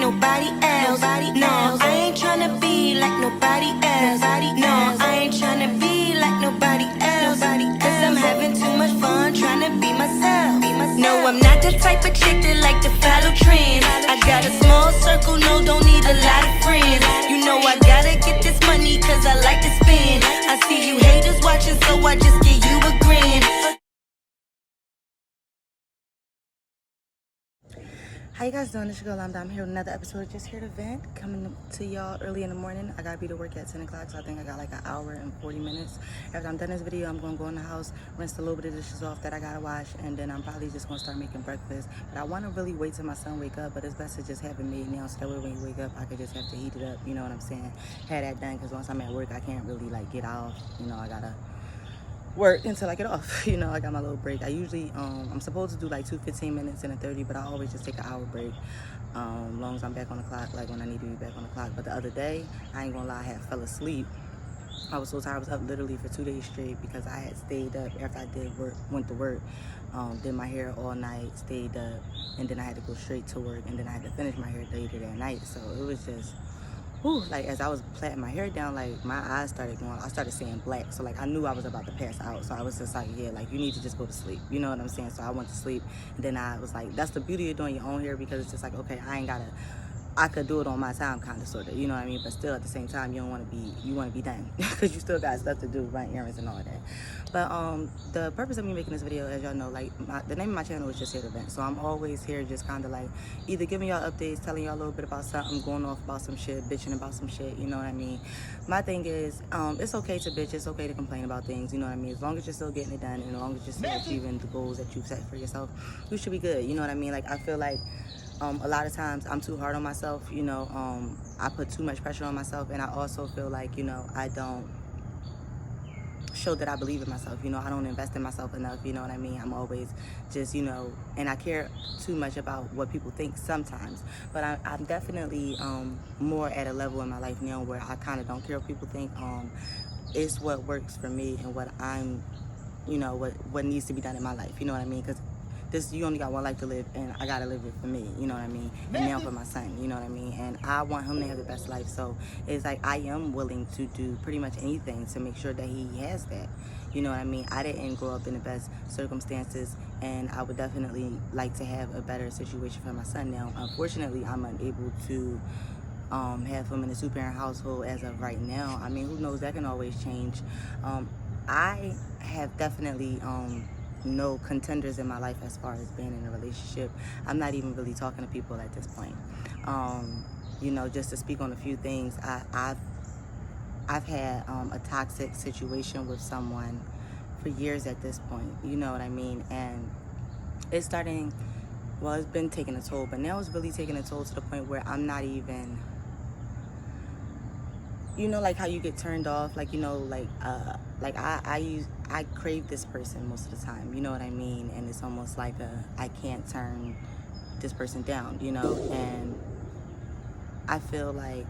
nobody else. No, I ain't tryna be like nobody else. No, I ain't tryna be like nobody else. Cause I'm having too much fun tryna be myself. No, I'm not the type of chick that like to follow trends. I got a small circle, no, don't need a lot of friends. You know I gotta get this money cause I like to spend. I see you haters watching, so I just give you a grin. How you guys doing? It's your girl Lambda. I'm here with another episode of Just Here to Vent, coming to y'all early in the morning. I gotta be to work at 10 o'clock, so I think I got like an hour and 40 minutes. After I'm done this video, I'm gonna go in the house, rinse a little bit of dishes off that I gotta wash, and then I'm probably just gonna start making breakfast. But I wanna really wait till my son wake up, but it's best to just have it made now, so that way when you wake up, I could just have to heat it up, you know what I'm saying? Have that done, because once I'm at work, I can't really like get off, you know, I gotta work until I get off. You know, I got my little break. I usually I'm supposed to do like 2 15 minutes and a 30, but I always just take an hour break, as long as I'm back on the clock, like when I need to be back on the clock. But the other day, I ain't gonna lie, I had fell asleep. I was so tired. I was up literally for 2 days straight because I had stayed up after I went to work, did my hair all night, stayed up, and then I had to go straight to work, and then I had to finish my hair later that night. So it was just, whew, like as I was plaiting my hair down, like my eyes started going, I started seeing black. So like I knew I was about to pass out. So I was just like, yeah, like you need to just go to sleep. You know what I'm saying? So I went to sleep, and then I was like, that's the beauty of doing your own hair, because it's just like, okay, I could do it on my time, kind of, sort of, you know what I mean? But still, at the same time, you want to be done, because you still got stuff to do, run errands and all that. But the purpose of me making this video, as y'all know, like the name of my channel is Just Here to Vent. So I'm always here, just kind of like either giving y'all updates, telling y'all a little bit about something, going off about some shit, bitching about some shit. You know what I mean? My thing is, it's okay to bitch, it's okay to complain about things. You know what I mean? As long as you're still getting it done, and as long as you're still achieving the goals that you've set for yourself, you should be good. You know what I mean? Like I feel like a lot of times I'm too hard on myself, you know, I put too much pressure on myself, and I also feel like, you know, I don't show that I believe in myself, you know, I don't invest in myself enough, you know what I mean? I'm always just, you know, and I care too much about what people think sometimes, but I'm definitely more at a level in my life now where I kind of don't care what people think. It's what works for me and what I'm, you know, what needs to be done in my life, you know what I mean? Because you only got one life to live, and I gotta live it for me, you know what I mean? And now for my son, you know what I mean? And I want him to have the best life, so it's like I am willing to do pretty much anything to make sure that he has that, you know what I mean? I didn't grow up in the best circumstances, and I would definitely like to have a better situation for my son now. Unfortunately, I'm unable to have him in a two-parent household as of right now. I mean, who knows, that can always change. I have definitely no contenders in my life as far as being in a relationship. I'm not even really talking to people at this point. You know, just to speak on a few things, I've had a toxic situation with someone for years at this point, you know what I mean? And it's starting, well, it's been taking a toll, but now it's really taking a toll to the point where I'm not even, you know, like how you get turned off, like, you know, like I crave this person most of the time, you know what I mean? And it's almost like I can't turn this person down, you know? And I feel like,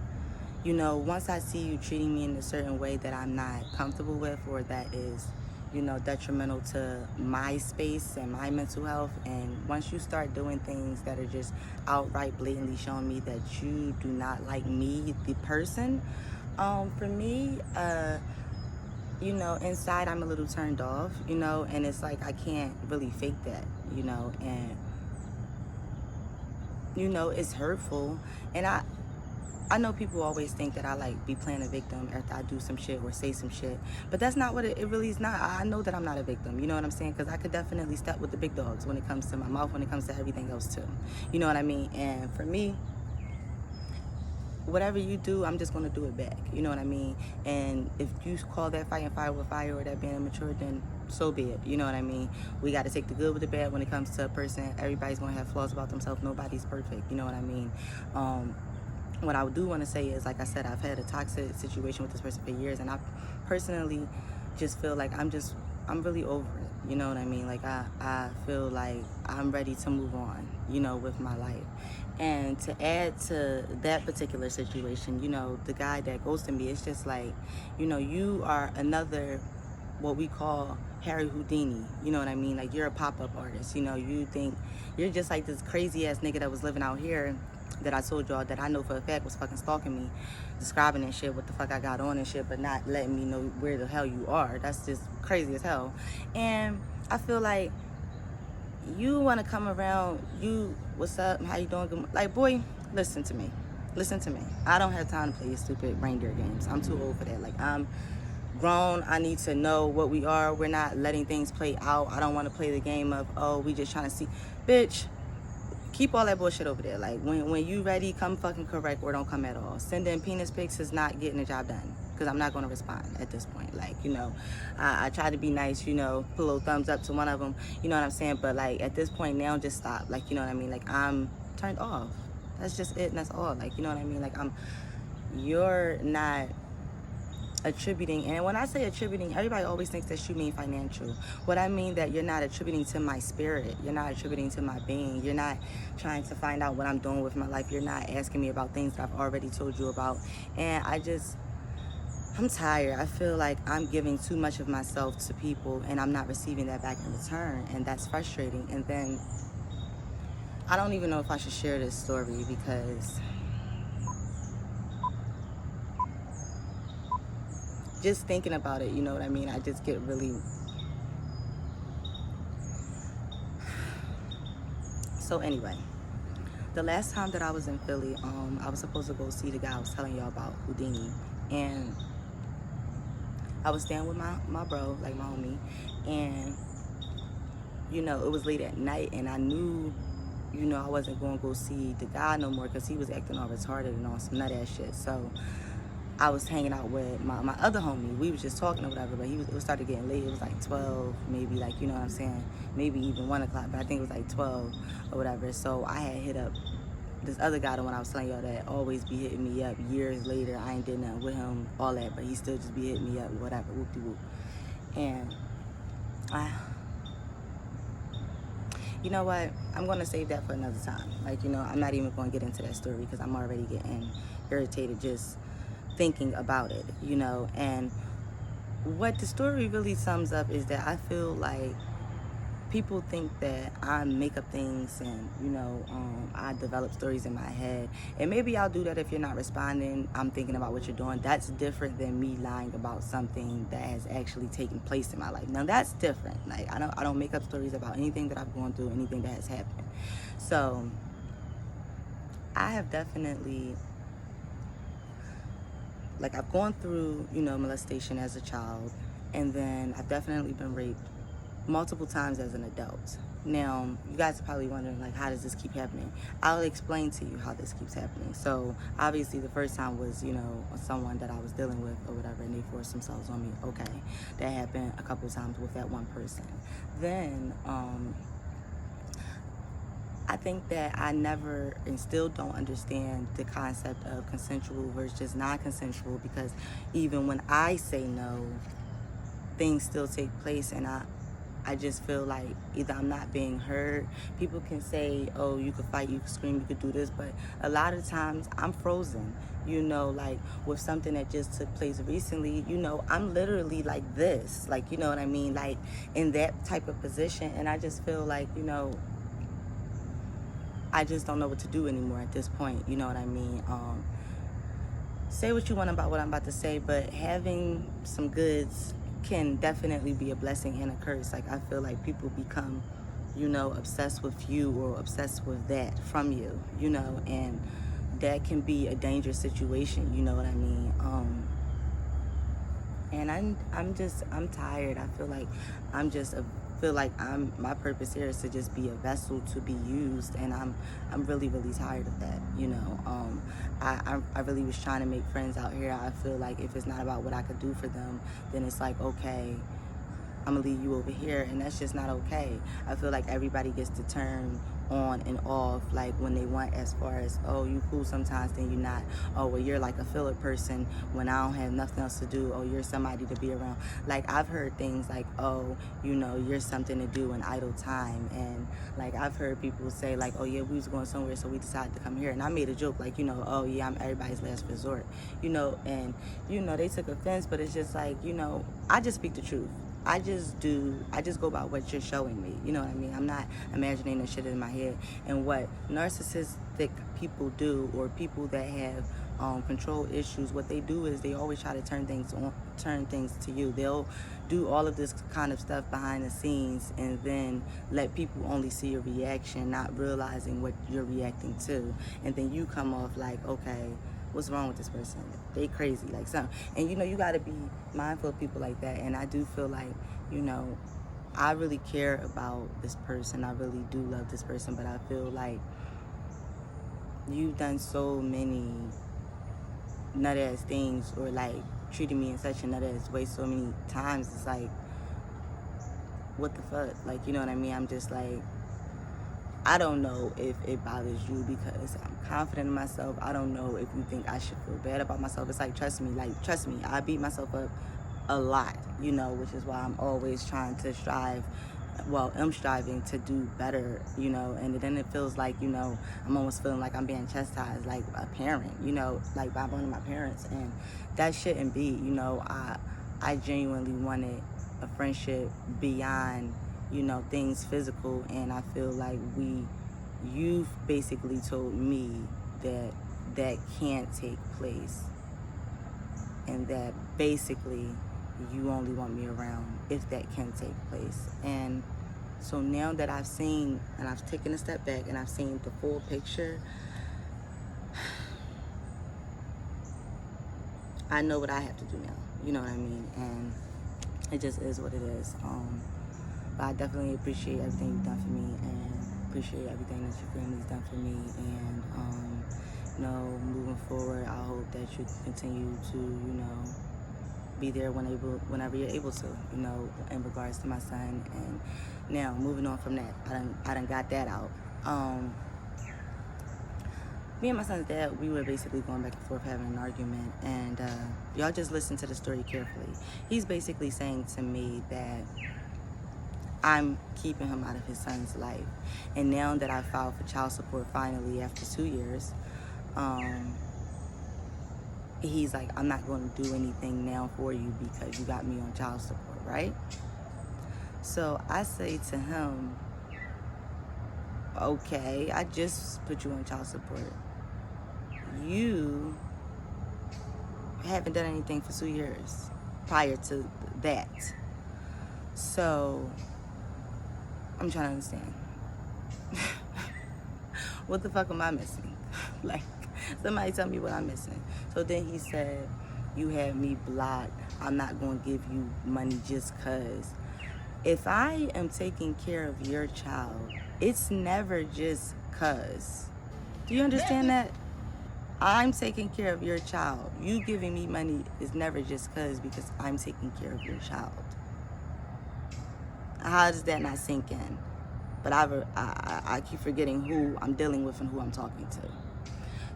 you know, once I see you treating me in a certain way that I'm not comfortable with, or that is, you know, detrimental to my space and my mental health, and once you start doing things that are just outright blatantly showing me that you do not like me, the person, for me, you know, inside I'm a little turned off, you know, and it's like I can't really fake that, you know, and, you know, it's hurtful. And I know people always think that I like be playing a victim after I do some shit or say some shit, but that's not what it really is. Not. I know that I'm not a victim, you know what I'm saying? Because I could definitely step with the big dogs when it comes to my mouth, when it comes to everything else too, you know what I mean? And for me, whatever you do, I'm just gonna do it back, you know what I mean? And if you call that fighting fire with fire, or that being immature, then so be it, you know what I mean? We got to take the good with the bad when it comes to a person. Everybody's gonna have flaws about themselves. Nobody's perfect, you know what I mean? What I do want to say is, like I said, I've had a toxic situation with this person for years, and I personally just feel like I'm really over it, you know what I mean? Like I feel like I'm ready to move on, you know, with my life. And to add to that particular situation, you know, the guy that ghosted me, it's just like, you know, you are another, what we call Harry Houdini, you know what I mean? Like, you're a pop-up artist, you know, you think you're just like this crazy ass nigga that was living out here that I told y'all that I know for a fact was fucking stalking me, describing and shit what the fuck I got on and shit, but not letting me know where the hell you are. That's just crazy as hell. And I feel like you want to come around, you, what's up, how you doing? Like, boy, listen to me. Listen to me. I don't have time to play your stupid reindeer games. I'm too old for that. Like, I'm grown. I need to know what we are. We're not letting things play out. I don't want to play the game of, oh, we just trying to see. Bitch, keep all that bullshit over there. Like, when you ready, come fucking correct or don't come at all. Sending penis pics is not getting the job done, because I'm not going to respond at this point. Like, you know, I try to be nice, you know, put a little thumbs up to one of them, you know what I'm saying? But, like, at this point now, just stop. Like, you know what I mean? Like, I'm turned off. That's just it, and that's all. Like, you know what I mean? Like, you're not attributing, and when I say attributing, everybody always thinks that you mean financial. What I mean that you're not attributing to my spirit, you're not attributing to my being, you're not trying to find out what I'm doing with my life, you're not asking me about things that I've already told you about. And I'm tired. I feel like I'm giving too much of myself to people and I'm not receiving that back in return, and that's frustrating. And then I don't even know if I should share this story, because just thinking about it, you know what I mean? I just get really... So anyway, the last time that I was in Philly, I was supposed to go see the guy I was telling y'all about, Houdini. And I was staying with my bro, like my homie. And, you know, it was late at night and I knew, you know, I wasn't going to go see the guy no more because he was acting all retarded and all some nut ass shit. So I was hanging out with my other homie. We was just talking or whatever, but it started getting late. It was like 12, maybe, like, you know what I'm saying? Maybe even 1 o'clock, but I think it was like 12 or whatever. So I had hit up this other guy, the one I was telling y'all that always be hitting me up years later. I ain't did nothing with him, all that, but he still just be hitting me up, whatever, whoop-de-whoop. And you know what? I'm going to save that for another time. Like, you know, I'm not even going to get into that story because I'm already getting irritated just thinking about it, you know. And what the story really sums up is that I feel like people think that I make up things and, you know, I develop stories in my head. And maybe I'll do that if you're not responding. I'm thinking about what you're doing. That's different than me lying about something that has actually taken place in my life. Now, that's different. Like, I don't make up stories about anything that I've gone through, anything that has happened. So I have definitely... like, I've gone through, you know, molestation as a child, and then I've definitely been raped multiple times as an adult. Now, you guys are probably wondering, like, how does this keep happening? I'll explain to you how this keeps happening. So, obviously, the first time was, you know, someone that I was dealing with or whatever, and they forced themselves on me. Okay, that happened a couple times with that one person. Then, I think that I never and still don't understand the concept of consensual versus non-consensual, because even when I say no, things still take place, and I just feel like either I'm not being heard. People can say, oh, you could fight, you could scream, you could do this, but a lot of times I'm frozen, you know, like with something that just took place recently, you know, I'm literally like this, like, you know what I mean, like in that type of position, and I just feel like, you know, I just don't know what to do anymore at this point, you know what I mean? Say what you want about what I'm about to say, but having some goods can definitely be a blessing and a curse. Like, I feel like people become, you know, obsessed with you or obsessed with that from you, you know, and that can be a dangerous situation, you know what I mean? And I'm tired. I feel like my purpose here is to just be a vessel to be used, and I'm really tired of that, you know. I really was trying to make friends out here. I feel like if it's not about what I could do for them, then it's like, okay, I'm gonna leave you over here, and that's just not okay. I feel like everybody gets to turn on and off like when they want, as far as, oh, you cool sometimes, then you're not. Oh, well, you're like a filler person when I don't have nothing else to do. Oh, you're somebody to be around. Like, I've heard things like, oh, you know, you're something to do in idle time. And like, I've heard people say like, oh yeah, we was going somewhere, so we decided to come here. And I made a joke like, you know, oh yeah, I'm everybody's last resort, you know. And you know, they took offense, but it's just like, you know, I just speak the truth. I just go by what you're showing me. You know what I mean? I'm not imagining the shit in my head. And what narcissistic people do, or people that have control issues, what they do is they always try to turn things to you. They'll do all of this kind of stuff behind the scenes and then let people only see your reaction, not realizing what you're reacting to. And then you come off like, okay, what's wrong with this person? They crazy, like something. And you got to be mindful of people like that. And I do feel like, I really care about this person. I really do love this person, but I feel like you've done so many nut-ass things, or like treated me in such a nut-ass way so many times. It's like, what the fuck? Like, you know what I mean? I'm just like, I don't know if it bothers you because I'm confident in myself. I don't know if you think I should feel bad about myself. It's like, trust me, I beat myself up a lot, which is why I'm always trying to I'm striving to do better, and then it feels like, I'm almost feeling like I'm being chastised like a parent, like by one of my parents, and that shouldn't be, I genuinely wanted a friendship beyond, things physical, and I feel like you've basically told me that can't take place, and that basically you only want me around if that can take place. And so now that I've seen, and I've taken a step back, and I've seen the full picture, I know what I have to do now, you know what I mean? And it just is what it is. But I definitely appreciate everything you've done for me, and appreciate everything that your family's done for me. And moving forward, I hope that you continue to, be there whenever you're able to, in regards to my son. And now, moving on from that, I done got that out. Me and my son's dad, we were basically going back and forth having an argument, and y'all just listen to the story carefully. He's basically saying to me that I'm keeping him out of his son's life. And now that I filed for child support finally after 2 years, he's like, I'm not going to do anything now for you because you got me on child support, right? So I say to him, okay, I just put you on child support. You haven't done anything for 2 years prior to that. So I'm trying to understand. What the fuck am I missing? Like, somebody tell me what I'm missing. So then he said, you have me blocked. I'm not going to give you money just because. If I am taking care of your child, it's never just cause. Do you understand that? I'm taking care of your child. You giving me money is never just cause, because I'm taking care of your child. How does that not sink in? But I keep forgetting who I'm dealing with and who I'm talking to.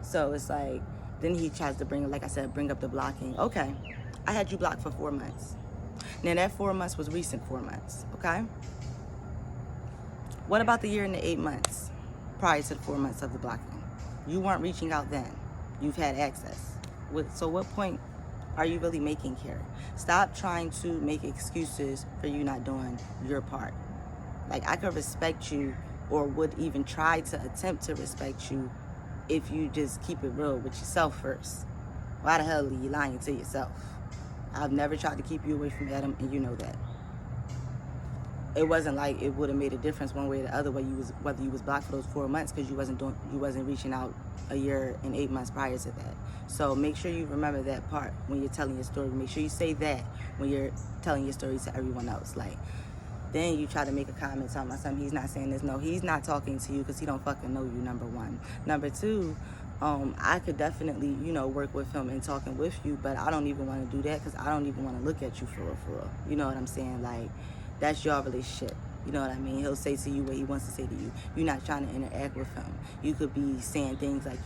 So it's like, then he tries to bring up the blocking. Okay, I had you blocked for 4 months. Now that 4 months was recent 4 months, okay? What about the year and the 8 months prior to the 4 months of the blocking? You weren't reaching out then. You've had access. So what point are you really making here? Stop trying to make excuses for you not doing your part. Like, I could respect you, or would even try to attempt to respect you, if you just keep it real with yourself first. Why the hell are you lying to yourself? I've never tried to keep you away from Adam, and you know that. It wasn't like it would have made a difference one way or the other whether you was blocked for those 4 months, because you wasn't reaching out a year and 8 months prior to that. So make sure you remember that part when you're telling your story. Make sure you say that when you're telling your story to everyone else. Like, then you try to make a comment talking about something. He's not saying this. No, he's not talking to you because he don't fucking know you, number one. Number two, I could definitely, work with him and talking with you, but I don't even want to do that because I don't even want to look at you for real. You know what I'm saying? Like, that's your relationship. You know what I mean? He'll say to you what he wants to say to you. You're not trying to interact with him. You could be saying things like,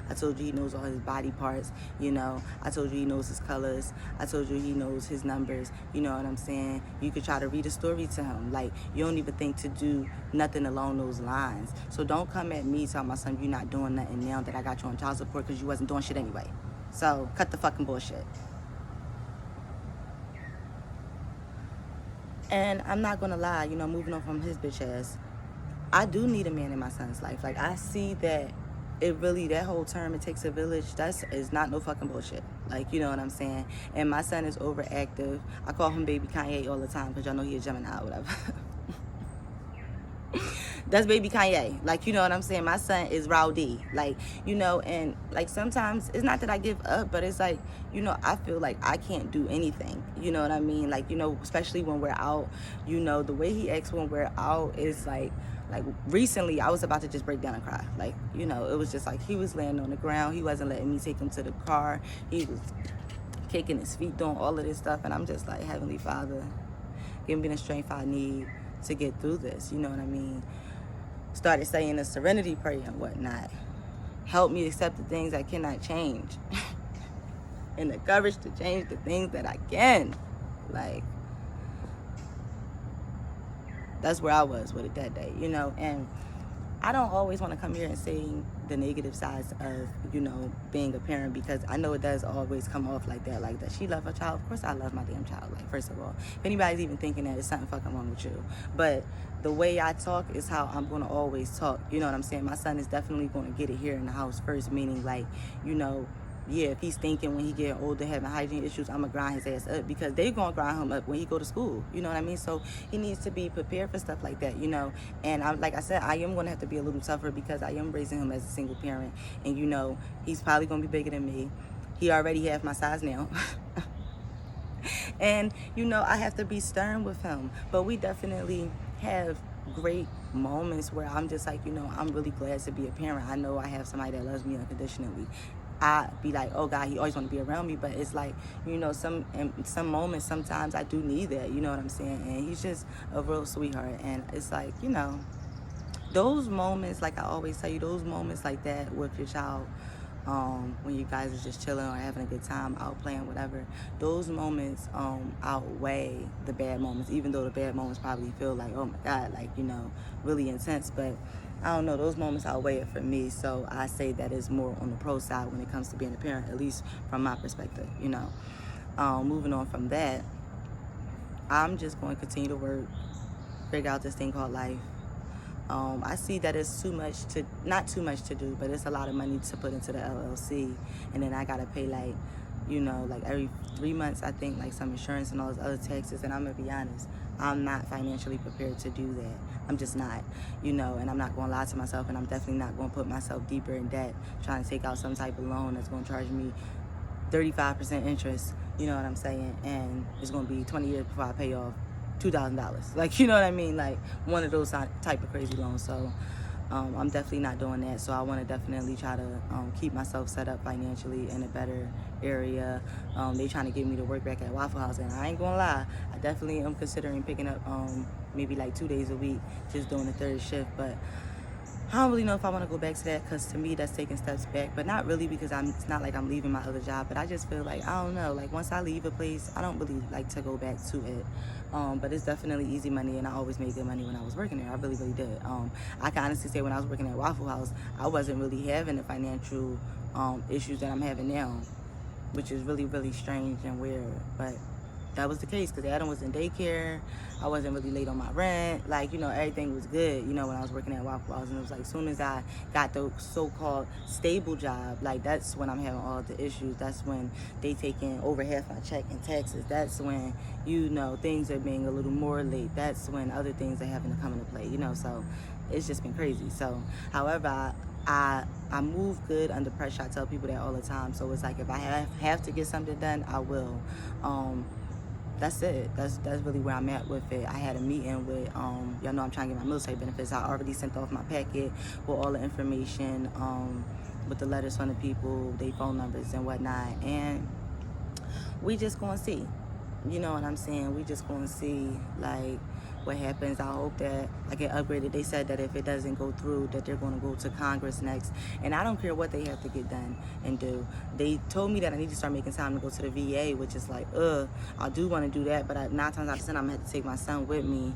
I told you he knows all his body parts. I told you he knows his colors. I told you he knows his numbers. You know what I'm saying? You could try to read a story to him. Like, you don't even think to do nothing along those lines. So don't come at me talking about something you're not doing nothing now that I got you on child support, because you wasn't doing shit anyway. So cut the fucking bullshit. And I'm not gonna lie, you know, moving on from his bitch ass, I do need a man in my son's life. Like, I see that it really, that whole term, it takes a village, is not no fucking bullshit. Like, you know what I'm saying? And my son is overactive. I call him baby Kanye all the time because y'all know he a Gemini or whatever. That's baby Kanye. Like, you know what I'm saying? My son is rowdy. Like, you know, and like sometimes it's not that I give up, but it's like, you know, I feel like I can't do anything. You know what I mean? Like, you know, especially when we're out, you know, the way he acts when we're out is like recently I was about to just break down and cry. Like, you know, it was just like he was laying on the ground. He wasn't letting me take him to the car. He was kicking his feet, doing all of this stuff. And I'm just like, Heavenly Father, give me the strength I need to get through this. You know what I mean? Started saying the serenity prayer and whatnot. Help me accept the things I cannot change. And the courage to change the things that I can. Like, that's where I was with it that day, you know. And I don't always want to come here and say the negative sides of, you know, being a parent, because I know it does always come off like that. Like, does she love her child? Of course I love my damn child. Like, first of all, if anybody's even thinking that, it's something fucking wrong with you. But the way I talk is how I'm going to always talk. You know what I'm saying? My son is definitely going to get it here in the house first, meaning, like, you know, yeah, if he's thinking when he get older having hygiene issues, I'm gonna grind his ass up, because they gonna grind him up when he go to school. You know what I mean? So he needs to be prepared for stuff like that, you know. And like I said, I am gonna have to be a little tougher because I am raising him as a single parent, and you know, he's probably gonna be bigger than me. He already have my size now. And you know, I have to be stern with him, but we definitely have great moments where I'm just like, you know, I'm really glad to be a parent. I know I have somebody that loves me unconditionally. I be like, oh God, he always want to be around me, but it's like, you know, in some moments, sometimes I do need that, you know what I'm saying? And he's just a real sweetheart. And it's like, you know, those moments, like I always tell you, those moments like that with your child, when you guys are just chilling or having a good time, out playing, whatever, those moments outweigh the bad moments, even though the bad moments probably feel like, oh my God, like, you know, really intense. But I don't know, those moments outweigh it for me. So I say that is more on the pro side when it comes to being a parent, at least from my perspective, you know. Moving on from that, I'm just going to continue to work, figure out this thing called life. I see that it's not too much to do, but it's a lot of money to put into the LLC. And then I got to pay, like, you know, like every 3 months, I think, like some insurance and all those other taxes. And I'm going to be honest, I'm not financially prepared to do that. I'm just not, you know, and I'm not going to lie to myself, and I'm definitely not going to put myself deeper in debt trying to take out some type of loan that's going to charge me 35% interest, you know what I'm saying? And it's going to be 20 years before I pay off $2,000. Like, you know what I mean? Like one of those type of crazy loans. So I'm definitely not doing that. So I want to definitely try to keep myself set up financially in a better area. They trying to get me to work back at Waffle House, and I ain't gonna lie, I definitely am considering picking up maybe like 2 days a week, just doing the third shift. But I don't really know if I want to go back to that, because to me that's taking steps back. But not really, because it's not like I'm leaving my other job, but I just feel like, I don't know, like once I leave a place, I don't really like to go back to it. But it's definitely easy money, and I always made good money when I was working there. I really, really did. I can honestly say when I was working at Waffle House, I wasn't really having the financial issues that I'm having now, which is really, really strange and weird. But that was the case, because Adam was in daycare. I wasn't really late on my rent. Like, you know, everything was good, you know, when I was working at Waffle House. And it was like, as soon as I got the so-called stable job, like, that's when I'm having all the issues. That's when they taking over half my check in taxes. That's when, you know, things are being a little more late. That's when other things are having to come into play, you know. So it's just been crazy. So, however, I move good under pressure. I tell people that all the time. So it's like, if I have to get something done, I will. That's it. That's really where I'm at with it. I had a meeting with, y'all know I'm trying to get my military benefits. I already sent off my packet with all the information, with the letters from the people, their phone numbers and whatnot. And we just gonna see. You know what I'm saying? We just gonna see, like, what happens. I hope that I get upgraded. They said that if it doesn't go through, that they're going to go to Congress next. And I don't care what they have to get done and do. They told me that I need to start making time to go to the VA, which is like, I do want to do that. But 9 times out of 10, I'm going to have to take my son with me,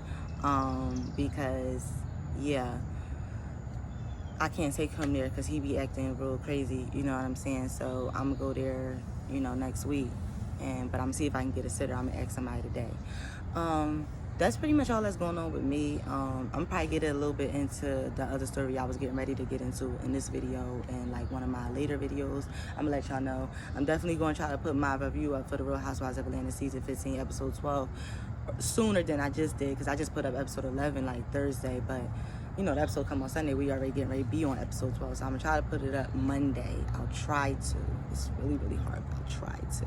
because, yeah, I can't take him there because he be acting real crazy. You know what I'm saying? So I'm going to go there, you know, next week. But I'm going to see if I can get a sitter. I'm going to ask somebody today. that's pretty much all that's going on with me. I'm probably getting a little bit into the other story I was getting ready to get into in this video and like one of my later videos. I'm gonna let y'all know. I'm definitely going to try to put my review up for the Real Housewives of Atlanta season 15 episode 12 sooner than I just did, because I just put up episode 11 like Thursday, but you know the episode come on Sunday. We already getting ready to be on episode 12, so I'm gonna try to put it up Monday. I'll try to. It's really hard, but I'll try to.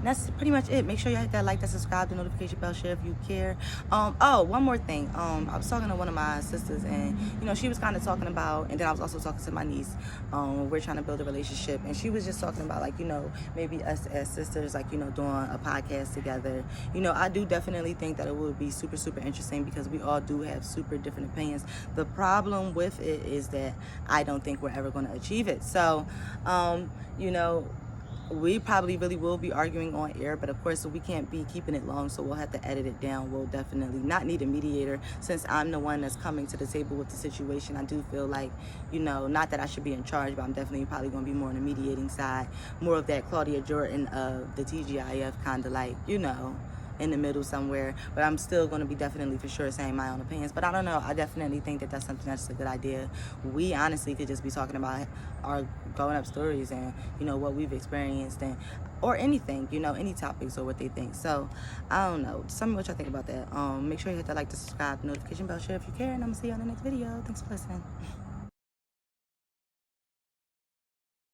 That's pretty much it. Make sure you hit that like, that subscribe, the notification bell, share if you care. Oh, one more thing. I was talking to one of my sisters, and you know she was kind of talking about, and then I was also talking to my niece. We're trying to build a relationship, and she was just talking about like, you know, maybe us as sisters, like, you know, doing a podcast together. You know, I do definitely think that it would be super interesting, because we all do have super different opinions. The problem with it is that I don't think we're ever going to achieve it. So you know, we probably really will be arguing on air, but of course we can't be keeping it long, so we'll have to edit it down. We'll definitely not need a mediator, since I'm the one that's coming to the table with the situation. I do feel like, you know, not that I should be in charge, but I'm definitely probably going to be more on the mediating side, more of that Claudia Jordan of the TGIF, kind of like, you know, in the middle somewhere. But I'm still going to be definitely for sure saying my own opinions. But I don't know, I definitely think that that's something that's a good idea. We honestly could just be talking about our growing up stories and, you know, what we've experienced, and or anything, you know, any topics or what they think. So I don't know, tell me what y'all think about that. Make sure you hit that like, the subscribe, notification bell, share if you care, and I'm gonna see you on the next video. Thanks for listening.